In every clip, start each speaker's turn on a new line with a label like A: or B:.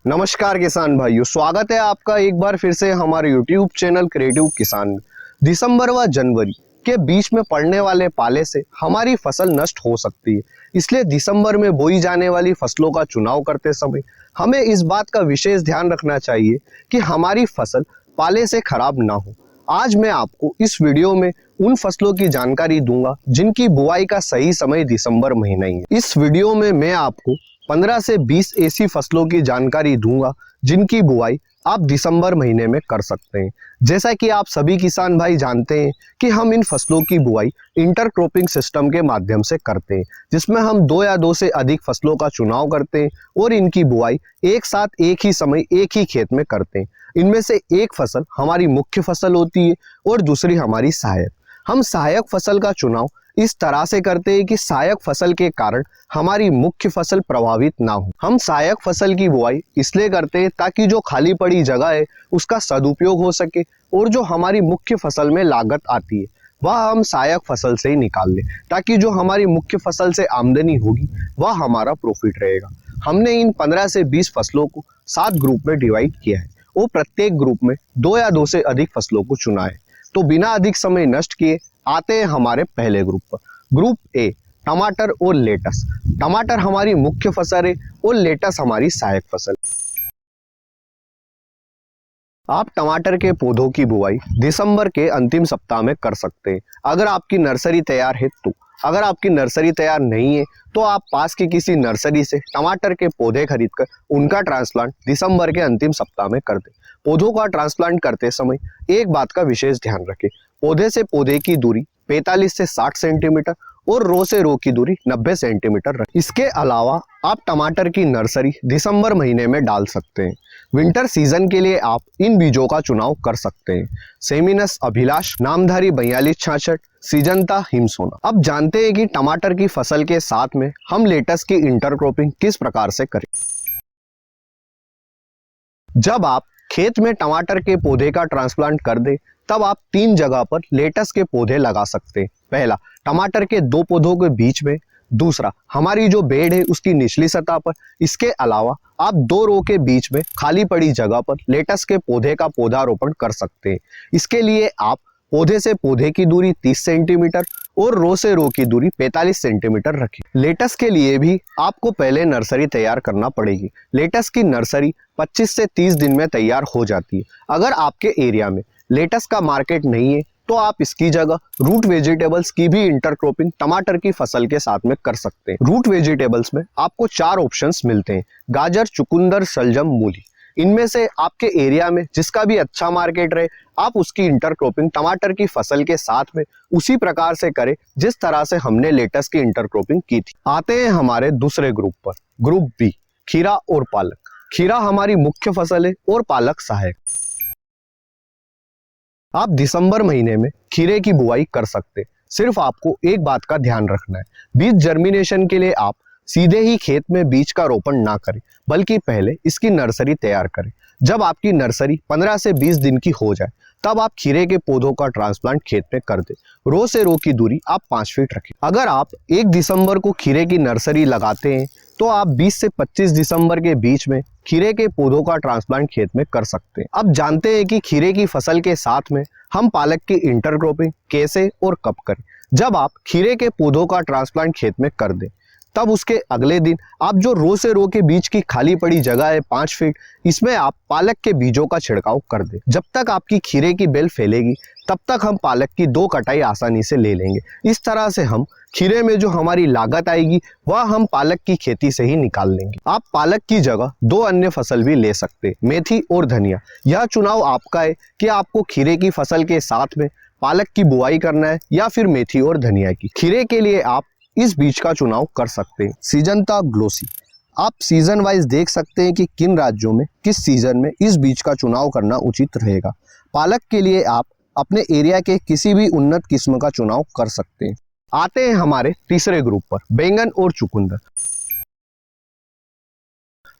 A: नमस्कार किसान भाइयों, स्वागत है आपका एक बार फिर से हमारे YouTube चैनल क्रिएटिव किसान में। दिसंबर व जनवरी के बीच में पड़ने वाले पाले से हमारी फसल नष्ट हो सकती है, इसलिए दिसंबर में बोई जाने वाली फसलों का चुनाव करते समय हमें इस बात का विशेष ध्यान रखना चाहिए कि हमारी फसल पाले से खराब ना हो। आज मैं आपको इस वीडियो में उन फसलों की जानकारी दूंगा जिनकी बुआई का सही समय दिसंबर महीना ही है। इस वीडियो में मैं आपको 15 से 20 ऐसी फसलों की जानकारी दूंगा जिनकी बुआई आप दिसंबर महीने में कर सकते हैं। जैसा कि आप सभी किसान भाई जानते हैं कि हम इन फसलों की बुआई इंटरक्रॉपिंग सिस्टम के माध्यम से करते हैं, जिसमें हम 2 या 2 से अधिक फसलों का चुनाव करते हैं और इनकी बुआई एक साथ एक ही समय एक ही खेत में करते हैं। इनमें से एक फसल हमारी मुख्य फसल होती है और दूसरी हमारी सहायक। हम सहायक फसल का चुनाव इस तरह से करते हैं कि सहायक फसल के कारण हमारी मुख्य फसल प्रभावित ना हो। हम सहायक फसल की बुआई इसलिए करते हैं ताकि जो खाली पड़ी जगह है उसका सदुपयोग हो सके और जो हमारी मुख्य फसल में लागत आती है वह हम सहायक फसल से ही निकाल लें, ताकि जो हमारी मुख्य फसल से आमदनी होगी वह हमारा प्रॉफिट रहेगा। हमने इन 15 से 20 फसलों को 7 ग्रुप में डिवाइड किया है और प्रत्येक ग्रुप में 2 या 2 से अधिक फसलों को चुना है। तो बिना अधिक समय नष्ट किए आते हैं हमारे पहले ग्रुप पर। ग्रुप ए, टमाटर और लेटस। टमाटर हमारी मुख्य फसल है और लेटस हमारी सहायक फसल। आप टमाटर के पौधों की बुआई दिसंबर के अंतिम सप्ताह में कर सकते हैं, अगर आपकी नर्सरी तैयार है तो। अगर आपकी नर्सरी तैयार नहीं है तो आप पास की किसी नर्सरी से टमाटर के पौधे खरीदकर उनका ट्रांसप्लांट दिसंबर के अंतिम सप्ताह में कर दें। पौधों का ट्रांसप्लांट करते समय एक बात का विशेष ध्यान रखें, पौधे से पौधे की दूरी 45 से 60 सेंटीमीटर और रो से रो की दूरी 90 सेंटीमीटर रखें। इसके अलावा आप टमाटर की नर्सरी दिसंबर महीने में डाल सकते हैं। विंटर सीजन के लिए आप इन बीजों का चुनाव कर सकते हैं। सेमिनस अभिलाष, नामधारी 4266, सीजंता हिमसोना। अब जानते हैं कि टमाटर की फसल के साथ में हम लेटस की इंटरक्रॉपिंग किस प्रकार से करें। जब आप खेत में टमाटर के पौधे का ट्रांसप्लांट कर दें तब आप 3 जगह पर लेटस के पौधे लगा सकते हैं। पहला, टमाटर के 2 पौधों के बीच में। दूसरा, हमारी जो बेड है उसकी निचली सतह पर। इसके अलावा आप 2 रो के बीच में खाली पड़ी जगह पर लेटस के पौधे का पौधारोपण कर सकते हैं। इसके लिए आप पौधे से पौधे की दूरी 30 सेंटीमीटर और रो से रो की दूरी 45 सेंटीमीटर रखें। लेटस के लिए भी आपको पहले नर्सरी तैयार करना पड़ेगी। लेटस की नर्सरी 25 से 30 दिन में तैयार हो जाती है। अगर आपके एरिया में लेटस का मार्केट नहीं है तो आप इसकी जगह रूट वेजिटेबल्स की भी इंटरक्रॉपिंग टमाटर की फसल के साथ में कर सकते हैं। रूट वेजिटेबल्स में आपको 4 ऑप्शंस मिलते हैं: गाजर, चुकंदर, शलजम, मूली। इनमें से आपके एरिया में जिसका भी अच्छा मार्केट रहे आप उसकी इंटरक्रॉपिंग टमाटर की फसल के साथ में उसी प्रकार से करें जिस तरह से हमने लेटस की इंटरक्रॉपिंग की थी। आते हैं हमारे दूसरे ग्रुप पर, ग्रुप बी, खीरा और पालक। खीरा हमारी मुख्य फसल है और पालक सहायक। आप दिसंबर महीने में खीरे की बुआई कर सकते हैं। सिर्फ आपको एक बात का ध्यान रखना है, बीज जर्मिनेशन के लिए आप सीधे ही खेत में बीज का रोपण ना करें, बल्कि पहले इसकी नर्सरी तैयार करें। जब आपकी नर्सरी 15 से 20 दिन की हो जाए तब आप खीरे के पौधों का ट्रांसप्लांट खेत में कर दें। रो से रो की दूरी आप 5 फीट रखें। अगर आप 1 दिसंबर को खीरे की नर्सरी लगाते हैं तो आप 20 से 25 दिसंबर के बीच में खीरे के पौधों का ट्रांसप्लांट खेत में कर सकते हैं। अब जानते हैं कि खीरे की फसल के साथ में हम पालक की इंटरक्रॉपिंग कैसे और कब करें। जब आप खीरे के पौधों का ट्रांसप्लांट खेत में कर दें तब उसके अगले दिन आप जो रो से रो के बीच की खाली पड़ी जगह है 5 फीट, इसमें आप पालक के बीजों का छिड़काव कर दें। जब तक आपकी खीरे की बेल फैलेगी तब तक हम पालक की 2 कटाई आसानी से ले लेंगे। इस तरह से हम खीरे में जो हमारी लागत आएगी वह हम पालक की खेती से ही निकाल लेंगे। आप पालक की जगह 2 अन्य फसल भी ले सकते हैं, मेथी और धनिया। यह चुनाव आपका है कि आपको खीरे की फसल के साथ में पालक की बुआई करना है या फिर मेथी और धनिया की। खीरे के लिए आप इस बीज का चुनाव कर सकते हैं, सीजंता ग्लोसी। आप सीजन वाइज देख सकते हैं कि किन राज्यों में किस सीजन में इस बीज का चुनाव करना उचित रहेगा। पालक के लिए आप अपने एरिया के किसी भी उन्नत किस्म का चुनाव कर सकते हैं। आते हैं हमारे तीसरे ग्रुप पर, बैंगन और चुकंदर।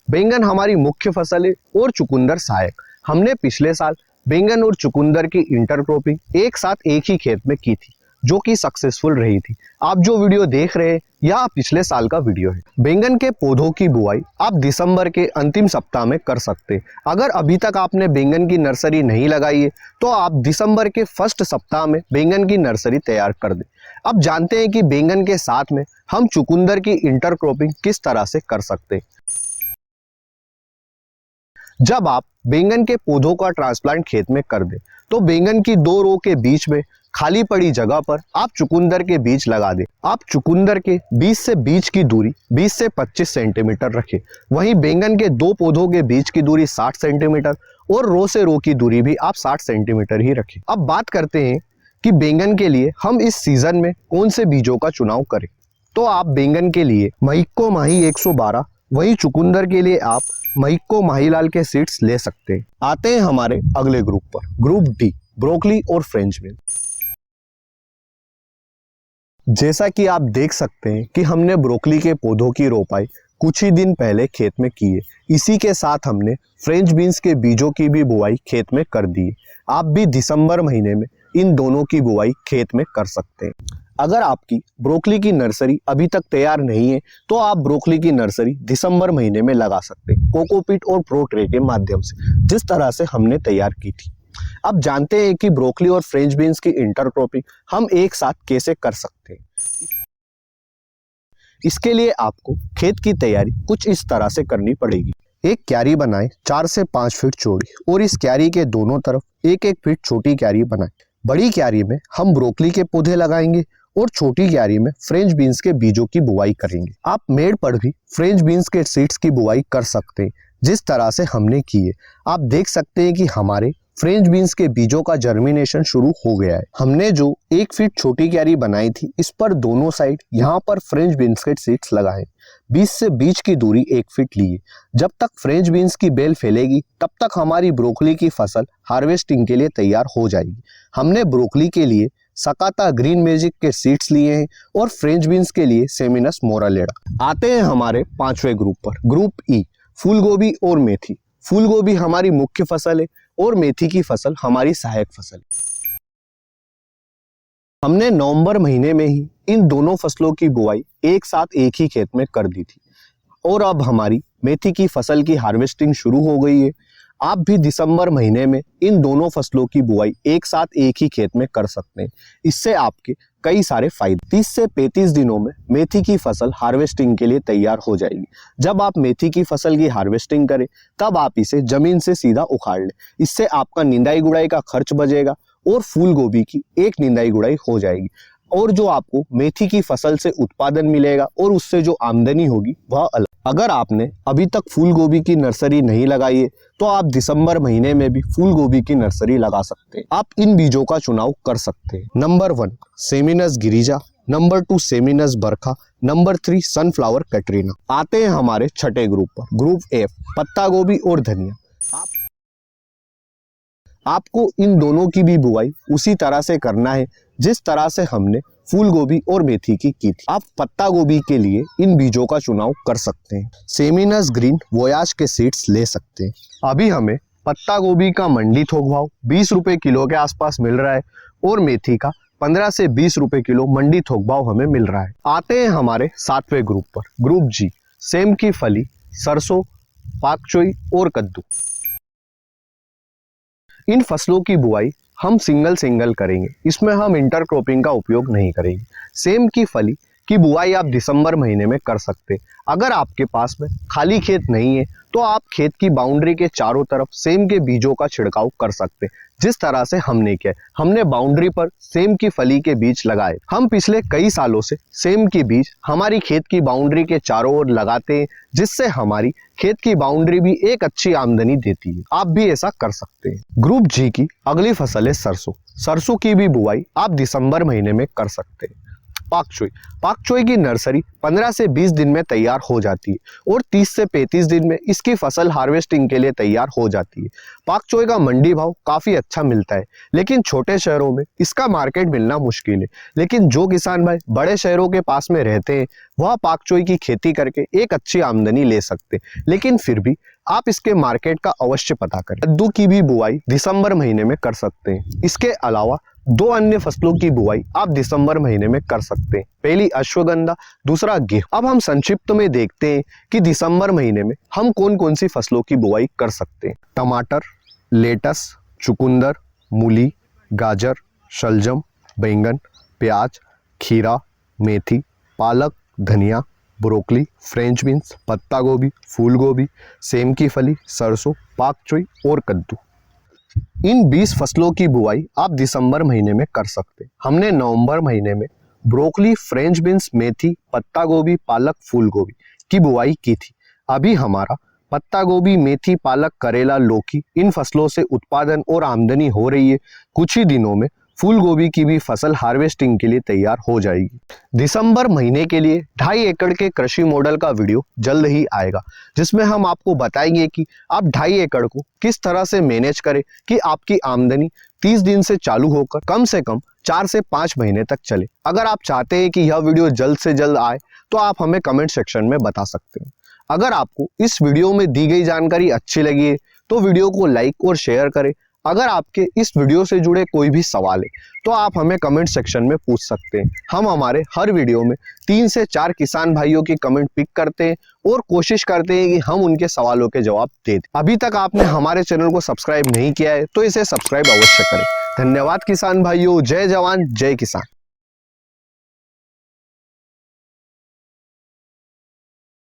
A: बैंगन हमारी मुख्य फसल है और चुकंदर सहायक। हमने पिछले साल बैंगन और चुकंदर की इंटरक्रॉपिंग एक साथ एक ही खेत में की थी। जो कि सक्सेसफुल रही थी। आप जो वीडियो देख रहे हैं यह पिछले साल का वीडियो है। बैंगन के पौधों की बुआई आप दिसंबर के अंतिम सप्ताह में कर सकते हैं। अगर अभी तक आपने बैंगन की नर्सरी नहीं लगाई है तो आप दिसंबर के फर्स्ट सप्ताह में बैंगन की नर्सरी तैयार कर दें। अब जानते हैं कि बैंगन के साथ में हम चुकंदर की इंटरक्रॉपिंग किस तरह से कर सकते हैं। जब आप बैंगन के पौधों का ट्रांसप्लांट खेत में कर दें तो बैंगन की 2 रो के बीच में खाली पड़ी जगह पर आप चुकंदर के बीज लगा दें। आप चुकंदर के बीज से बीज की दूरी 20 से 25 सेंटीमीटर रखें। वहीं बैंगन के 2 पौधों के बीच की दूरी 60 सेंटीमीटर और रो से रो की दूरी भी आप 60 सेंटीमीटर ही रखें। अब बात करते हैं कि बैंगन के लिए हम इस सीजन में कौन से बीजों का चुनाव करें। तो आप बैंगन के लिए महिको माही 112, वही चुकंदर के लिए आप महिको माहीलाल के सीड्स ले सकते हैं। आते हैं हमारे अगले ग्रुप पर, ग्रुप डी, ब्रोकली और फ्रेंच बीन। जैसा कि आप देख सकते हैं कि हमने ब्रोकली के पौधों की रोपाई कुछ ही दिन पहले खेत में की है। इसी के साथ हमने फ्रेंच बीन्स के बीजों की भी बुआई खेत में कर दी है। आप भी दिसंबर महीने में इन दोनों की बुआई खेत में कर सकते हैं। अगर आपकी ब्रोकली की नर्सरी अभी तक तैयार नहीं है तो आप ब्रोकली की नर्सरी दिसंबर महीने में लगा सकते हैं, कोकोपीट और प्रो ट्रे के माध्यम से, जिस तरह से हमने तैयार की थी। अब जानते हैं कि ब्रोकली और फ्रेंच बीन्स की इंटरक्रॉपिंग हम एक साथ कैसे कर सकते हैं। इसके लिए आपको खेत की तैयारी कुछ इस तरह से करनी पड़ेगी। एक क्यारी बनाएं 4 से 5 फीट चौड़ी और इस क्यारी के दोनों तरफ 1-1 फीट छोटी क्यारी बनाएं। बड़ी क्यारी में हम ब्रोकली के पौधे लगाएंगे और छोटी क्यारी में फ्रेंच बीन्स के बीजों की बुआई करेंगे। आप मेड़ पर भी फ्रेंच बीन्स के सीड्स की बुआई कर सकते हैं, जिस तरह से हमने की है। आप देख सकते हैं कि हमारे फ्रेंच बीन्स के बीजों का जर्मिनेशन शुरू हो गया है। हमने जो 1 फीट छोटी क्यारी बनाई थी, इस पर दोनों साइड यहाँ पर फ्रेंच बीन्स के सीड्स लगाए। बीज से बीज की दूरी 1 फीट लिए। जब तक फ्रेंच बीन्स की बेल फैलेगी तब तक हमारी ब्रोकली की फसल हार्वेस्टिंग के लिए तैयार हो जाएगी। हमने ब्रोकली के लिए सकाता ग्रीन मैजिक के सीड्स लिए हैं और फ्रेंच बीन्स के लिए सेमिनस मोरालेडा। आते हैं हमारे 5वें ग्रुप पर, ग्रुप ई, फूल गोभी और मेथी। फूल गोभी हमारी मुख्य फसल है और मेथी की फसल हमारी सहायक फसल है। हमने नवंबर महीने में ही इन दोनों फसलों की बुआई एक साथ एक ही खेत में कर दी थी और अब हमारी मेथी की फसल की हार्वेस्टिंग शुरू हो गई है। आप भी दिसंबर महीने में इन दोनों फसलों की बुआई एक साथ एक ही खेत में कर सकते हैं। इससे आपके कई सारे फायदे। 30 से 35 दिनों में मेथी की फसल हार्वेस्टिंग के लिए तैयार हो जाएगी। जब आप मेथी की फसल की हार्वेस्टिंग करें तब आप इसे जमीन से सीधा उखाड़ लें। इससे आपका निंदाई गुड़ाई का खर्च बचेगा और फूल गोभी की एक निंदाई गुड़ाई हो जाएगी। और जो आपको मेथी की फसल से उत्पादन मिलेगा और उससे जो आमदनी होगी वह अलग। अगर आपने अभी तक फूल गोभी की नर्सरी नहीं लगाई है तो आप दिसंबर महीने में भी फूल गोभी की नर्सरी लगा सकते हैं। आप इन बीजों का चुनाव कर सकते हैं। Number 1 Seminis Girija, number 2 Seminis Barkha, number 3 sunflower Katrina. आते हैं हमारे छठे ग्रुप पर, ग्रुप एफ, पत्ता गोभी और धनिया। आपको इन दोनों की भी बुआई उसी तरह से करना है जिस तरह से हमने फूल गोभी और मेथी की थी। आप पत्ता गोभी के लिए इन बीजों का चुनाव कर सकते हैं। सेमिनस ग्रीन वोयाज के सीड्स ले सकते हैं। अभी हमें पत्ता गोभी का मंडी थोक भाव 20 रुपए किलो के आसपास मिल रहा है और मेथी का 15 से 20 रुपए किलो मंडी थोक भाव हमें मिल रहा है। आते हैं हमारे 7वें ग्रुप पर, ग्रुप जी, सेम की फली, सरसों, पाकचोई और कद्दू। इन फसलों की बुआई हम सिंगल करेंगे। इसमें हम इंटरक्रॉपिंग का उपयोग नहीं करेंगे। सेम की फली की बुआई आप दिसंबर महीने में कर सकते हैं। अगर आपके पास में खाली खेत नहीं है तो आप खेत की बाउंड्री के चारों तरफ सेम के बीजों का छिड़काव कर सकते हैं, जिस तरह से हमने किया। हमने बाउंड्री पर सेम की फली के बीज लगाए। हम पिछले कई सालों से सेम की बीज हमारी खेत की बाउंड्री के चारों ओर लगाते हैं, जिससे हमारी खेत की बाउंड्री भी एक अच्छी आमदनी देती है। आप भी ऐसा कर सकते हैं। ग्रुप जी की अगली फसल है सरसों। सरसों की भी बुआई आप दिसंबर महीने में कर सकते हैं। पाकचोई की नर्सरी 15 से 20 दिन में तैयार हो जाती है और 30 से 35 दिन में इसकी फसल हार्वेस्टिंग के लिए तैयार हो जाती है। पाकचोई का मंडी भाव काफी अच्छा मिलता है, लेकिन छोटे शहरों में इसका मार्केट मिलना मुश्किल है। लेकिन जो किसान भाई बड़े शहरों के पास में रहते हैं वह पाकचोई की खेती करके एक अच्छी आमदनी ले सकते हैं, लेकिन फिर भी आप इसके मार्केट का अवश्य पता करें। कद्दू की भी बुआई दिसंबर महीने में कर सकते हैं। इसके अलावा दो अन्य फसलों की बुआई आप दिसंबर महीने में कर सकते हैं। पहली अश्वगंधा, दूसरा गेहूं। अब हम संक्षिप्त में देखते हैं कि दिसंबर महीने में हम कौन कौन सी फसलों की बुआई कर सकते हैं। टमाटर, लेटस, चुकंदर, मूली, गाजर, शलजम, बैंगन, प्याज, खीरा, मेथी, पालक, धनिया, ब्रोकली, फ्रेंच बीन्स, पत्ता गोभी, फूल गोभी, सेम की फली, सरसों, पाक चोई और कद्दू। इन 20 फसलों की बुआई आप दिसंबर महीने में कर सकते हैं। हमने नवंबर महीने में ब्रोकली, फ्रेंच बीन्स, मेथी, पत्ता गोभी, पालक, फूल गोभी की बुआई की थी। अभी हमारा पत्ता गोभी, मेथी, पालक, करेला, लौकी इन फसलों से उत्पादन और आमदनी हो रही है। कुछ ही दिनों में फूल गोभी की भी फसल हार्वेस्टिंग के लिए तैयार हो जाएगी। दिसंबर महीने के लिए 2.5 एकड़ के कृषि मॉडल का वीडियो जल्द ही आएगा, जिसमें हम आपको बताएंगे कि आप 2.5 एकड़ को किस तरह से मैनेज करें कि आपकी आमदनी 30 दिन से चालू होकर कम से कम 4 से 5 महीने तक चले। अगर आप चाहते हैं कि यह वीडियो जल्द से जल्द आए तो आप हमें कमेंट सेक्शन में बता सकते हैं। अगर आपको इस वीडियो में दी गई जानकारी अच्छी लगी है तो वीडियो को लाइक और शेयर करें। अगर आपके इस वीडियो से जुड़े कोई भी सवाल है तो आप हमें कमेंट सेक्शन में पूछ सकते हैं। हम हमारे हर वीडियो में 3 से 4 किसान भाइयों की कमेंट पिक करते हैं और कोशिश करते हैं कि हम उनके सवालों के जवाब दे दें। अभी तक आपने हमारे चैनल को सब्सक्राइब नहीं किया है तो इसे सब्सक्राइब अवश्य करें। धन्यवाद किसान भाइयों। जय जवान जय किसान।